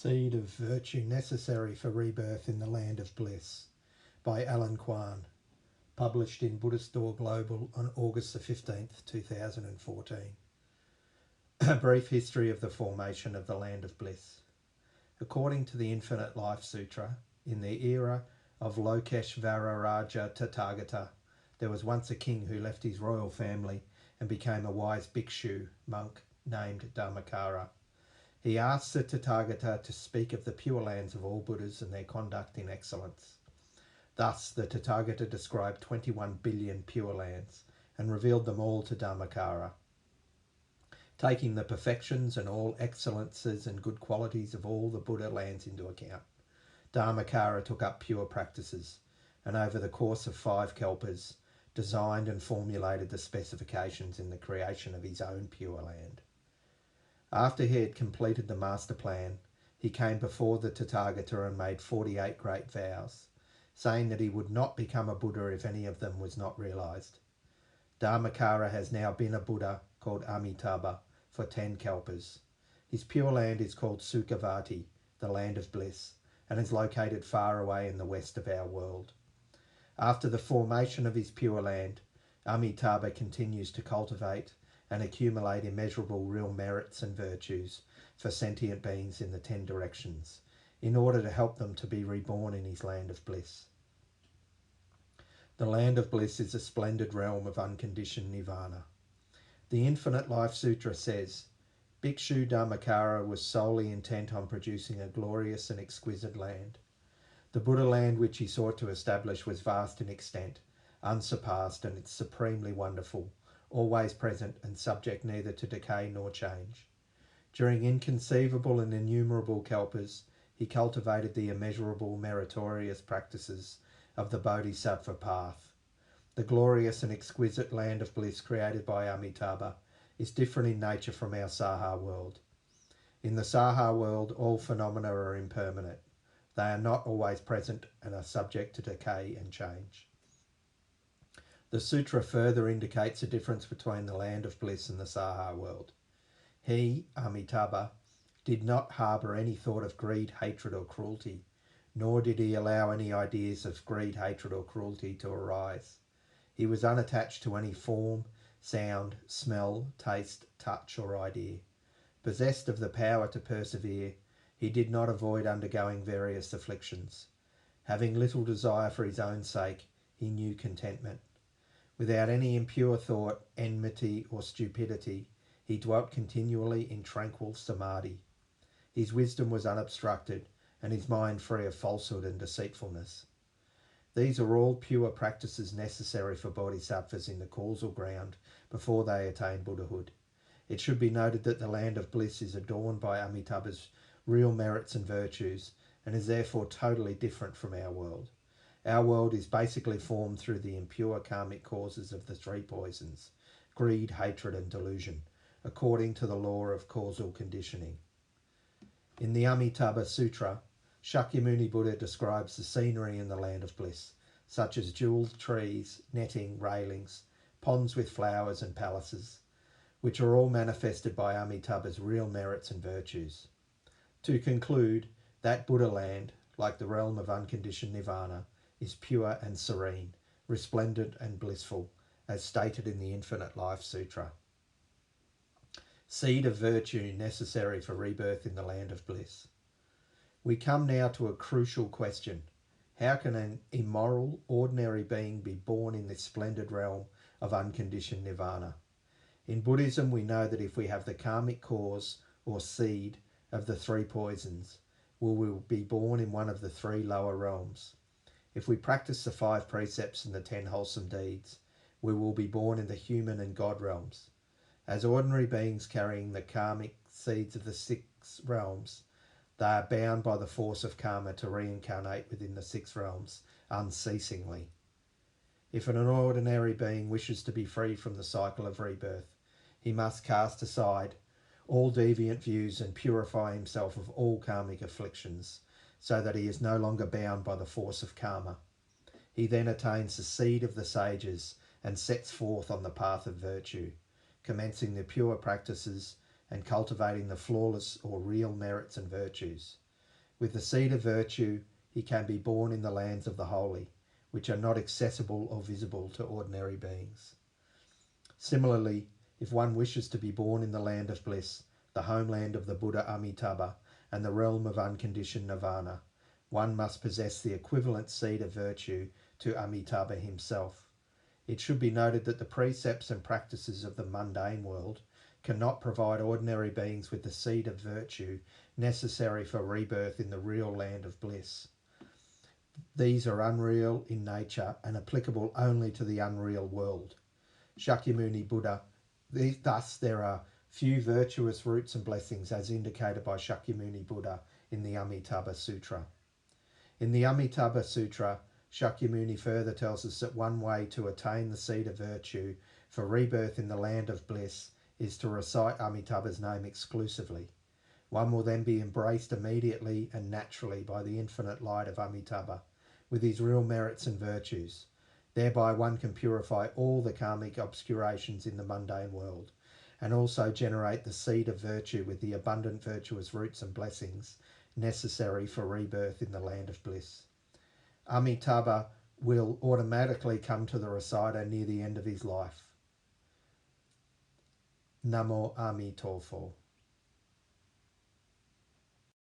Seed of Virtue Necessary for Rebirth in the Land of Bliss by Alan Kwan, published in Buddhist Door Global on August the 15th, 2014. A brief history of the formation of the Land of Bliss. According to the Infinite Life Sutra, in the era of Lokeshvara Tathagata, there was once a king who left his royal family and became a wise bhikshu monk named Dharmakara. He asked the Tathagata to speak of the pure lands of all Buddhas and their conduct in excellence. Thus, the Tathagata described 21 billion pure lands and revealed them all to Dharmakara. Taking the perfections and all excellences and good qualities of all the Buddha lands into account, Dharmakara took up pure practices and over the course of 5 kalpas designed and formulated the specifications in the creation of his own pure land. After he had completed the master plan, he came before the Tathagata and made 48 great vows, saying that he would not become a Buddha if any of them was not realised. Dharmakara has now been a Buddha called Amitabha for 10 kalpas. His pure land is called Sukhavati, the land of bliss, and is located far away in the west of our world. After the formation of his pure land, Amitabha continues to cultivate and accumulate immeasurable real merits and virtues for sentient beings in the 10 directions, in order to help them to be reborn in his land of bliss. The land of bliss is a splendid realm of unconditioned nirvana. The Infinite Life Sutra says, Bhikshu Dharmakara was solely intent on producing a glorious and exquisite land. The Buddha land which he sought to establish was vast in extent, unsurpassed, and it's supremely wonderful, always present and subject neither to decay nor change. During inconceivable and innumerable kalpas, he cultivated the immeasurable meritorious practices of the Bodhisattva path. The glorious and exquisite land of bliss created by Amitabha is different in nature from our Saha world. In the Saha world, all phenomena are impermanent. They are not always present and are subject to decay and change. The sutra further indicates a difference between the land of bliss and the Saha world. He, Amitabha, did not harbour any thought of greed, hatred or cruelty, nor did he allow any ideas of greed, hatred or cruelty to arise. He was unattached to any form, sound, smell, taste, touch or idea. Possessed of the power to persevere, he did not avoid undergoing various afflictions. Having little desire for his own sake, he knew contentment. Without any impure thought, enmity or stupidity, he dwelt continually in tranquil samadhi. His wisdom was unobstructed and his mind free of falsehood and deceitfulness. These are all pure practices necessary for bodhisattvas in the causal ground before they attain Buddhahood. It should be noted that the land of bliss is adorned by Amitabha's real merits and virtues and is therefore totally different from our world. Our world is basically formed through the impure karmic causes of the 3 poisons, greed, hatred and delusion, according to the law of causal conditioning. In the Amitabha Sutra, Shakyamuni Buddha describes the scenery in the land of bliss, such as jewelled trees, netting, railings, ponds with flowers and palaces, which are all manifested by Amitabha's real merits and virtues. To conclude, that Buddha land, like the realm of unconditioned nirvana, is pure and serene, resplendent and blissful, as stated in the Infinite Life Sutra. Seed of virtue necessary for rebirth in the land of bliss. We come now to a crucial question. How can an immoral, ordinary being be born in this splendid realm of unconditioned nirvana? In Buddhism, we know that if we have the karmic cause or seed of the 3 poisons, we will be born in one of the 3 lower realms. If we practice the 5 precepts and the 10 wholesome deeds, we will be born in the human and God realms. As ordinary beings carrying the karmic seeds of the 6 realms, they are bound by the force of karma to reincarnate within the 6 realms unceasingly. If an ordinary being wishes to be free from the cycle of rebirth, he must cast aside all deviant views and purify himself of all karmic afflictions, so that he is no longer bound by the force of karma. He then attains the seed of the sages and sets forth on the path of virtue, commencing the pure practices and cultivating the flawless or real merits and virtues. With the seed of virtue, he can be born in the lands of the holy, which are not accessible or visible to ordinary beings. Similarly, if one wishes to be born in the land of bliss, the homeland of the Buddha Amitabha, and the realm of unconditioned nirvana, one must possess the equivalent seed of virtue to Amitabha himself. It should be noted that the precepts and practices of the mundane world cannot provide ordinary beings with the seed of virtue necessary for rebirth in the real land of bliss. These are unreal in nature and applicable only to the unreal world. Shakyamuni Buddha, thus there are few virtuous roots and blessings as indicated by Shakyamuni Buddha in the Amitabha Sutra. In the Amitabha Sutra, Shakyamuni further tells us that one way to attain the seed of virtue for rebirth in the land of bliss is to recite Amitabha's name exclusively. One will then be embraced immediately and naturally by the infinite light of Amitabha, with his real merits and virtues. Thereby one can purify all the karmic obscurations in the mundane world, and also generate the seed of virtue with the abundant virtuous roots and blessings necessary for rebirth in the land of bliss. Amitabha will automatically come to the reciter near the end of his life. Namo Amitofo.